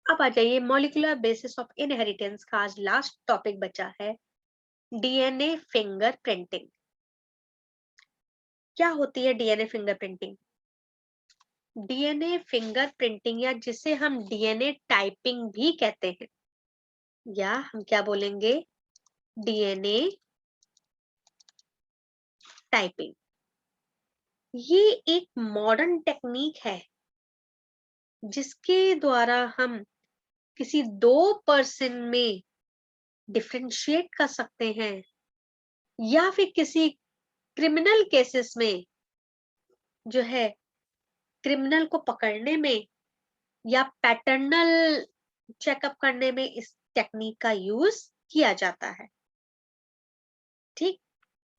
अब आ जाइए, molecular basis of inheritance का आज लास्ट टॉपिक बचा है, डीएनए फिंगर प्रिंटिंग। क्या होती है DNA finger printing? DNA finger printing या जिसे हम डीएनए टाइपिंग भी कहते हैं, या हम क्या बोलेंगे, डीएनए टाइपिंग। ये एक मॉडर्न टेक्निक है जिसके द्वारा हम किसी दो पर्सन में डिफरेंशिएट कर सकते हैं, या फिर किसी क्रिमिनल केसेस में जो है क्रिमिनल को पकड़ने में या पैटर्नल चेकअप करने में इस टेक्निक का यूज किया जाता है। ठीक,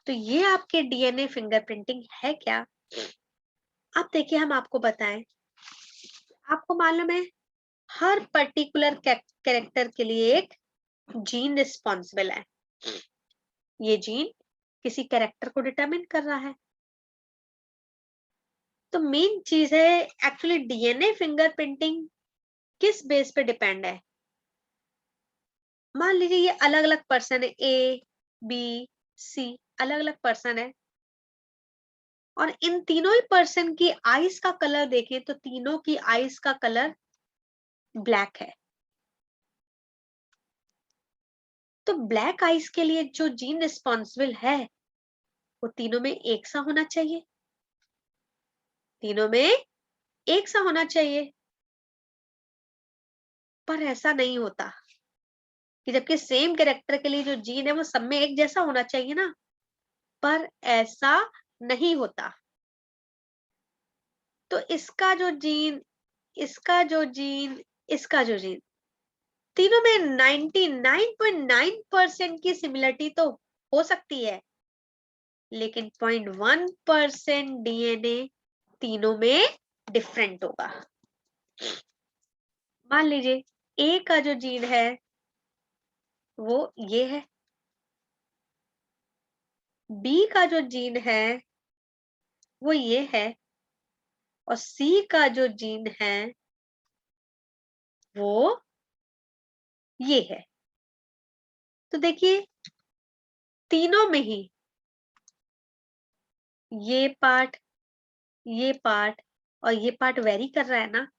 तो ये आपके डीएनए फिंगरप्रिंटिंग है क्या? अब देखिए, हम आपको बताएं, आपको मालूम है हर पर्टिकुलर कैरेक्टर के लिए एक जीन रिस्पॉन्सिबल है। ये जीन किसी कैरेक्टर को डिटरमिन कर रहा है। तो मेन चीज है एक्चुअली डीएनए फिंगरप्रिंटिंग किस बेस पे डिपेंड है। मान लीजिए ये अलग अलग पर्सन है, ए बी सी, अलग अलग पर्सन है, और इन तीनों ही पर्सन की आईज का कलर देखें तो तीनों की आईज का कलर ब्लैक है। तो ब्लैक आईज के लिए जो जीन रिस्पॉन्सिबल है वो तीनों में एक सा होना चाहिए, तीनों में एक सा होना चाहिए। पर ऐसा नहीं होता कि जबकि सेम कैरेक्टर के लिए जो जीन है वो सब में एक जैसा होना चाहिए ना, पर ऐसा नहीं होता। तो इसका जो जीन, इसका जो जीन, इसका जो जीन, तीनों में 99.9% की सिमिलरिटी तो हो सकती है, लेकिन 0.1% डीएनए तीनों में डिफरेंट होगा। मान लीजिए ए का जो जीन है वो ये है, बी का जो जीन है वो ये है, और सी का जो जीन है वो ये है। तो देखिए तीनों में ही ये पार्ट, ये पार्ट और ये पार्ट वेरी कर रहा है ना,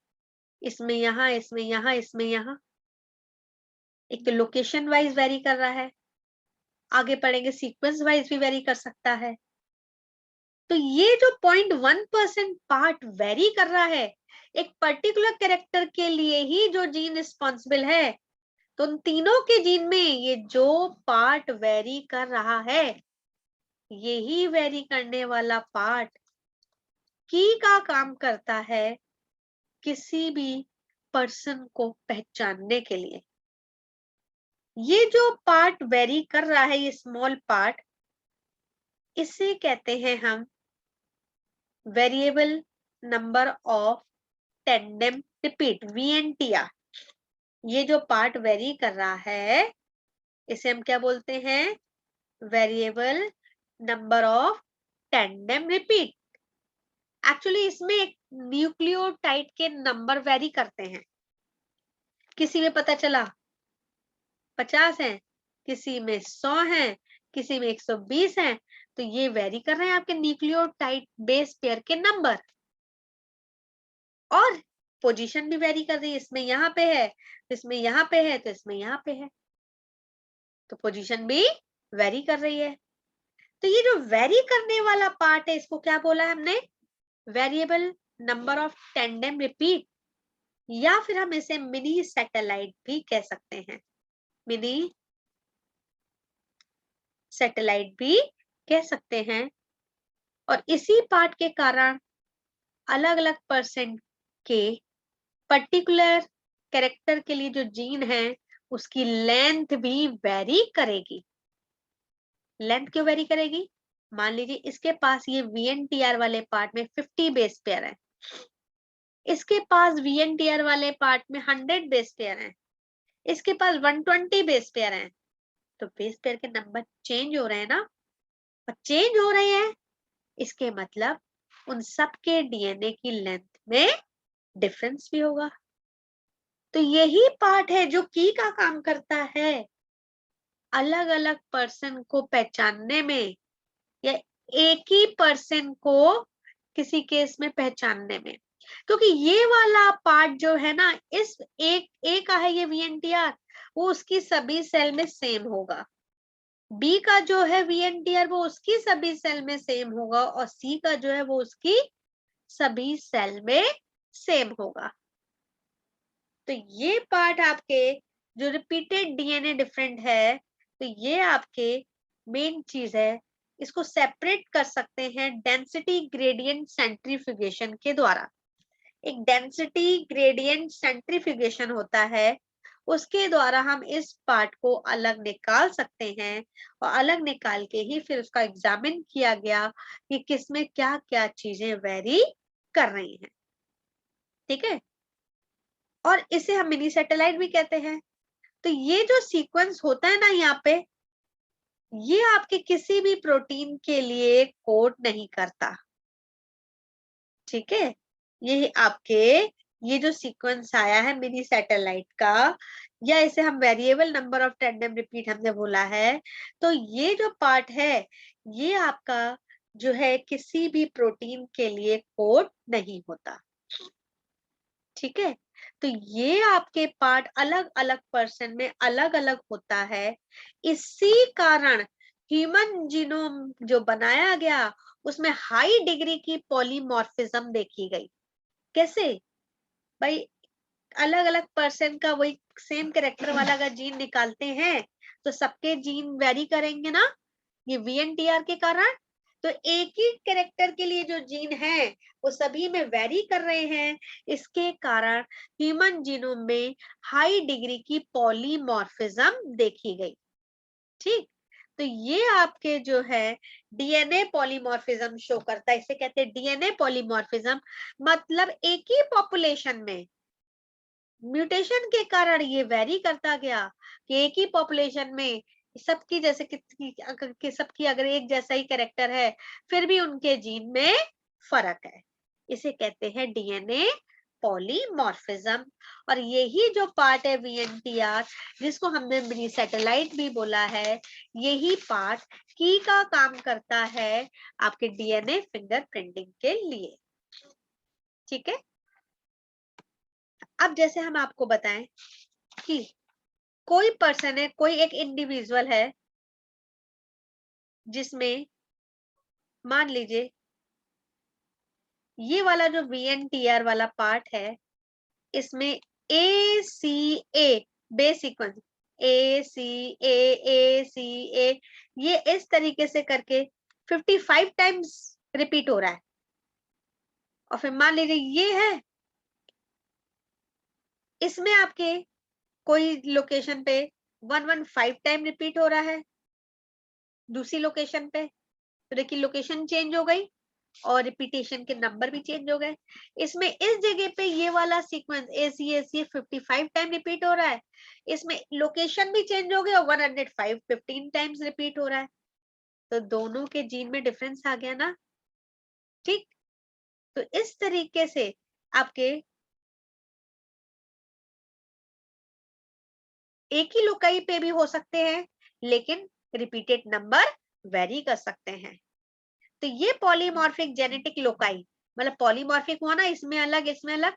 इसमें यहाँ, इसमें यहाँ, इसमें यहाँ। एक तो लोकेशन वाइज वेरी कर रहा है, आगे पढ़ेंगे सीक्वेंस वाइज भी वेरी कर सकता है। तो ये जो 0.1% पार्ट वेरी कर रहा है एक पर्टिकुलर कैरेक्टर के लिए ही जो जीन रिस्पॉन्सिबल है, तो उन तीनों के जीन में ये जो पार्ट वेरी कर रहा है, यही वेरी करने वाला पार्ट की का काम करता है किसी भी पर्सन को पहचानने के लिए। ये जो पार्ट वेरी कर रहा है, ये स्मॉल पार्ट, इसे कहते हैं हम variable number of tandem repeat, VNTR. ये जो पार्ट वेरी कर रहा है इसे हम क्या बोलते हैं, variable number of tandem repeat. Actually इसमें एक न्यूक्लियोटाइड के नंबर वेरी करते हैं, किसी में पता चला 50 है, किसी में 100 है, किसी में 120 है, तो ये वेरी कर रहे हैं आपके न्यूक्लियोटाइड बेस पेयर के नंबर। और पोजीशन भी वेरी कर रही है, इसमें यहाँ पे है, इसमें यहाँ पे है, तो इसमें यहाँ पे है, तो पोजीशन भी वेरी कर रही है। तो ये जो वेरी करने वाला पार्ट है इसको क्या बोला है हमने, variable number of tandem repeat, या फिर हम इसे मिनी सैटेलाइट भी कह सकते हैं, मिनी सैटेलाइट भी कह सकते हैं। और इसी पार्ट के कारण अलग अलग परसेंट के पर्टिकुलर कैरेक्टर के लिए जो जीन है उसकी लेंथ भी वेरी करेगी। लेंथ क्यों वेरी करेगी? मान लीजिए इसके पास ये वीएनटीआर वाले पार्ट में 50 बेस पेयर है, इसके पास वीएनटीआर वाले पार्ट में 100 बेस पेयर है, इसके पास 120 बेस पेयर है। तो बेस पेयर के नंबर चेंज हो रहे हैं ना, और चेंज हो रहे हैं इसके मतलब उन सब के डीएनए की लेंथ में डिफरेंस भी होगा। तो यही पार्ट है जो की का काम करता है, अलग अलग पर्सन को पहचानने में, या एक ही पर्सन को किसी केस में पहचानने में। क्योंकि ये वाला पार्ट जो है ना, इस एक ए का है ये VNTR, वो उसकी सभी सेल में सेम होगा। बी का जो है VNTR वो उसकी सभी सेल में सेम होगा, और सी का जो है वो उसकी सभी सेल में सेम होगा। तो ये पार्ट आपके जो रिपीटेड DNA डिफरेंट है, तो ये आपके मेन चीज है। इसको सेपरेट कर सकते हैं डेंसिटी ग्रेडियंट सेंट्रीफ्यूगेशन के द्वारा। एक डेंसिटी ग्रेडियंट सेंट्रीफ्यूगेशन होता है, उसके द्वारा हम इस पार्ट को अलग निकाल सकते हैं, और अलग निकाल के ही फिर उसका एग्जामिन किया गया कि किसमें क्या क्या चीजें वेरी कर रही हैं। ठीक है, और इसे हम मिनी सैटेलाइट भी कहते हैं। तो ये जो सीक्वेंस होता है ना यहाँ पे, ये आपके किसी भी प्रोटीन के लिए कोड नहीं करता। ठीक है, ये आपके ये जो सीक्वेंस आया है मिनी सैटेलाइट का, या इसे हम variable number of tandem repeat हमने बोला है, तो ये जो पार्ट है ये आपका जो है किसी भी प्रोटीन के लिए कोड नहीं होता। ठीक है, तो ये आपके पार्ट अलग अलग पर्सन में अलग अलग होता है। इसी कारण ह्यूमन जीनोम जो बनाया गया उसमें हाई डिग्री की पॉलीमॉर्फिज्म देखी गई। कैसे भाई, अलग अलग पर्सन का वही सेम कैरेक्टर वाला अगर जीन निकालते हैं तो सबके जीन वेरी करेंगे ना, ये VNTR के कारण। तो एक ही कैरेक्टर के लिए जो जीन है वो सभी में वेरी कर रहे हैं, इसके कारण ह्यूमन जीनोम में हाई डिग्री की पॉलीमॉर्फिज्म देखी गई। ठीक, तो ये आपके जो है DNA पॉलीमॉर्फिज्म शो करता है, इसे कहते हैं DNA पॉलीमॉर्फिज्म। मतलब एक ही पॉपुलेशन में म्यूटेशन के कारण ये वेरी करता गया कि एक ही पॉपुलेशन में सबकी जैसे कि सबकी अगर एक जैसा ही कैरेक्टर है, फिर भी उनके जीन में फर्क है। इसे कहते हैं DNA पॉलीमॉर्फिज्म। और यही जो पार्ट है VNTR, जिसको हमने मिनी सैटेलाइट भी बोला है, यही पार्ट की का काम करता है आपके DNA फिंगरप्रिंटिंग के लिए। ठीक है, अब जैसे हम आपको बताएं कि कोई पर्सन है, कोई एक इंडिविजुअल है जिसमें मान लीजिए ये वाला जो VNTR वाला पार्ट है, इसमें ACA बेस सीक्वेंस ACA ये इस तरीके से करके 55 टाइम्स रिपीट हो रहा है। और फिर मान लीजिए ये है, इसमें आपके कोई लोकेशन पे 115 टाइम रिपीट हो रहा है, दूसरी लोकेशन पे। तो देखिए लोकेशन चेंज हो गई और रिपीटेशन के नंबर भी चेंज हो गए। इसमें इस जगह पे ये वाला सीक्वेंस ACA 55 टाइम रिपीट हो रहा है, इसमें लोकेशन भी चेंज हो गई और 105 15 टाइम्स रिपीट हो रहा है। तो दोनों के जीन में डिफरेंस आ गया ना। ठीक, तो इस तरीके से आपके एक ही लोकाई पे भी हो सकते हैं, लेकिन रिपीटेड नंबर वेरी कर सकते हैं। तो ये पॉलीमॉर्फिक जेनेटिक लोकाई, मतलब पॉलीमॉर्फिक हुआ ना, इसमें अलग इसमें अलग।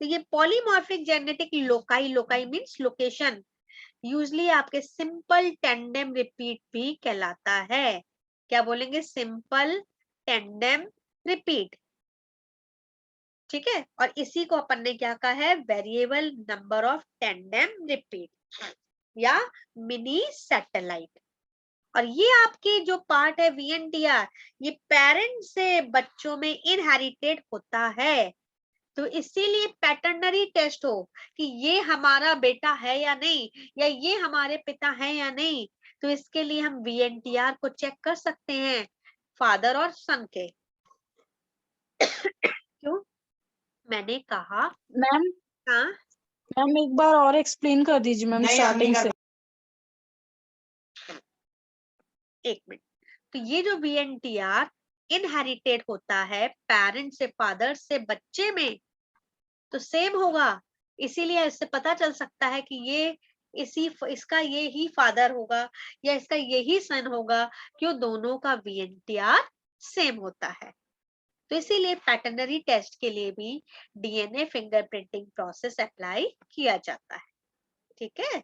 तो ये polymorphic genetic loci, loci means location, usually आपके सिंपल टेंडेम रिपीट भी कहलाता है। क्या बोलेंगे? Simple tandem repeat. ठीक है, और इसी को अपन ने क्या कहा है? Variable number of tandem repeat या मिनी सैटेलाइट। और ये आपके जो पार्ट है VNTR, ये पेरेंट से बच्चों में इनहेरिटेड होता है। तो इसीलिए पैटर्नरी टेस्ट हो कि ये हमारा बेटा है या नहीं, या ये हमारे पिता है या नहीं, तो इसके लिए हम VNTR को चेक कर सकते हैं फादर और सन के। क्यों? मैंने कहा मैम हाँ, मैम एक बार और एक्सप्लेन कर दीजिए मैम स्टार्टिंग से। एक मिनट। तो ये जो VNTR इनहेरिटेड होता है पेरेंट से फादर से बच्चे में, तो सेम होगा इसीलिए इससे पता चल सकता है कि ये इसका ये ही फादर होगा या इसका यही सन होगा, क्यों दोनों का वीएनटीआर सेम होता है। तो इसीलिए पैटर्नरी टेस्ट के लिए भी डीएनए फिंगरप्रिंटिंग प्रोसेस अप्लाई किया जाता है। ठीक है,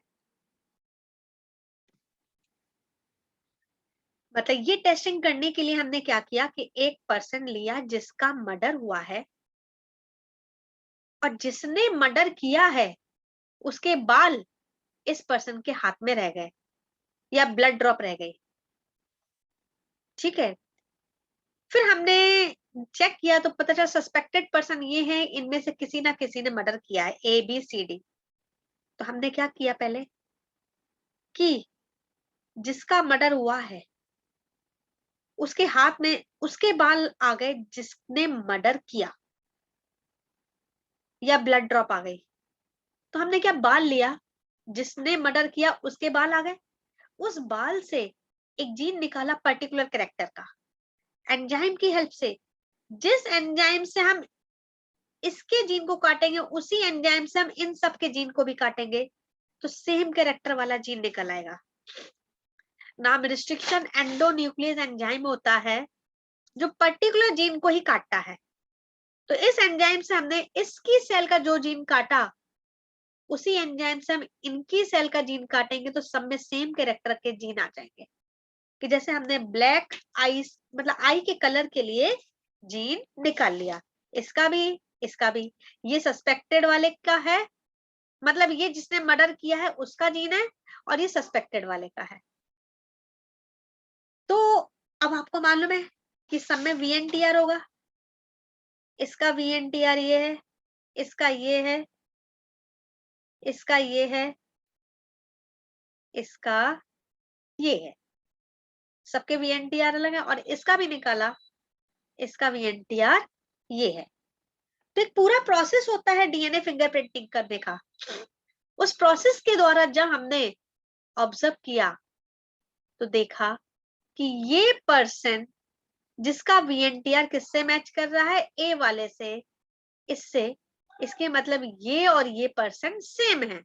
मतलब ये टेस्टिंग करने के लिए हमने क्या किया कि एक पर्सन लिया जिसका मर्डर हुआ है, और जिसने मर्डर किया है उसके बाल इस पर्सन के हाथ में रह गए या ब्लड ड्रॉप रह गई। ठीक है, फिर हमने चेक किया तो पता चला सस्पेक्टेड पर्सन ये है, इनमें से किसी ना किसी ने मर्डर किया है, ABCD। तो हमने क्या किया पहले कि जिसका मर्डर हुआ है उसके हाथ में उसके बाल आ गए जिसने मर्डर किया, या ब्लड ड्रॉप आ गई। तो हमने क्या बाल लिया, जिसने मर्डर किया उसके बाल आ गए, उस बाल से एक जीन निकाला पर्टिकुलर कैरेक्टर का, एंजाइम की हेल्प से। जिस एंजाइम से हम इसके जीन को काटेंगे उसी एंजाइम से हम इन सब के जीन को भी काटेंगे, तो सेम कैरेक्टर वाला जीन निकल आएगा। नाम रिस्ट्रिक्शन एंडोन्यूक्लियस एंजाइम होता है, जो पर्टिकुलर जीन को ही काटता है। तो इस एंजाइम से हमने इसकी सेल का जो जीन काटा, उसी एंजाइम से हम इनकी सेल का जीन काटेंगे तो सब में सेम कैरेक्टर के जीन आ जाएंगे। कि जैसे हमने ब्लैक आईज मतलब आई के कलर के लिए जीन निकाल लिया, इसका भी इसका भी। ये सस्पेक्टेड वाले का है, मतलब ये जिसने मर्डर किया है उसका जीन है, और ये सस्पेक्टेड वाले का है। तो अब आपको मालूम है कि सब में वीएनटीआर होगा, इसका वीएनटीआर ये है, इसका ये है, इसका ये है, इसका ये है, सबके वीएनटीआर अलग है, और इसका भी निकाला, इसका वीएनटीआर ये है। तो एक पूरा प्रोसेस होता है डीएनए फिंगरप्रिंटिंग करने का। उस प्रोसेस के द्वारा जब हमने ऑब्जर्व किया तो देखा कि ये पर्सन जिसका वीएनटीआर किससे मैच कर रहा है, ए वाले से, इससे, इसके मतलब ये और ये पर्सन सेम है,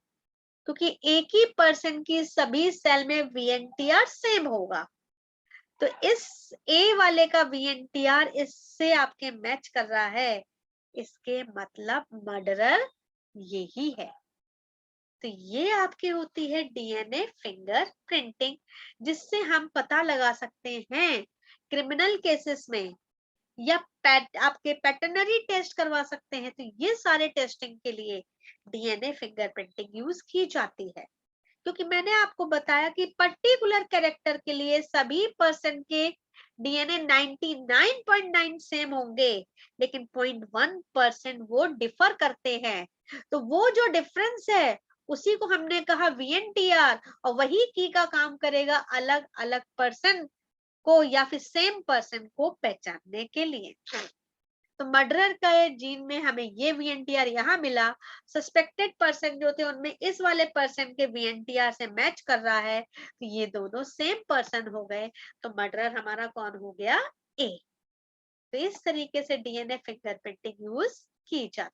क्योंकि एक ही पर्सन की सभी सेल में वीएनटीआर सेम होगा। तो इस ए वाले का वीएनटीआर इससे आपके मैच कर रहा है, इसके मतलब मर्डरर यही है। तो ये आपकी होती है डीएनए फिंगर प्रिंटिंग, जिससे हम पता लगा सकते हैं क्रिमिनल केसेस में, या आपके पैटर्नरी टेस्ट करवा सकते हैं। तो ये सारे टेस्टिंग के लिए डीएनए फिंगर प्रिंटिंग यूज की जाती है, क्योंकि मैंने आपको बताया कि पर्टिकुलर कैरेक्टर के लिए सभी पर्सन के डीएनए 99.9 सेम होंगे, लेकिन 0.1% वो डिफर करते हैं। तो वो जो डिफरेंस है उसी को हमने कहा वीएनटीआर, और वही की का काम करेगा अलग अलग पर्सन को या फिर सेम पर्सन को पहचानने के लिए। तो मर्डरर का जीन में हमें ये वीएनटीआर यहाँ मिला, सस्पेक्टेड पर्सन जो थे उनमें इस वाले पर्सन के वीएनटीआर से मैच कर रहा है, तो ये दोनों सेम पर्सन हो गए। तो मर्डरर हमारा कौन हो गया, ए। तो इस तरीके से डीएनए फिंगरप्रिंटिंग यूज की जाती है।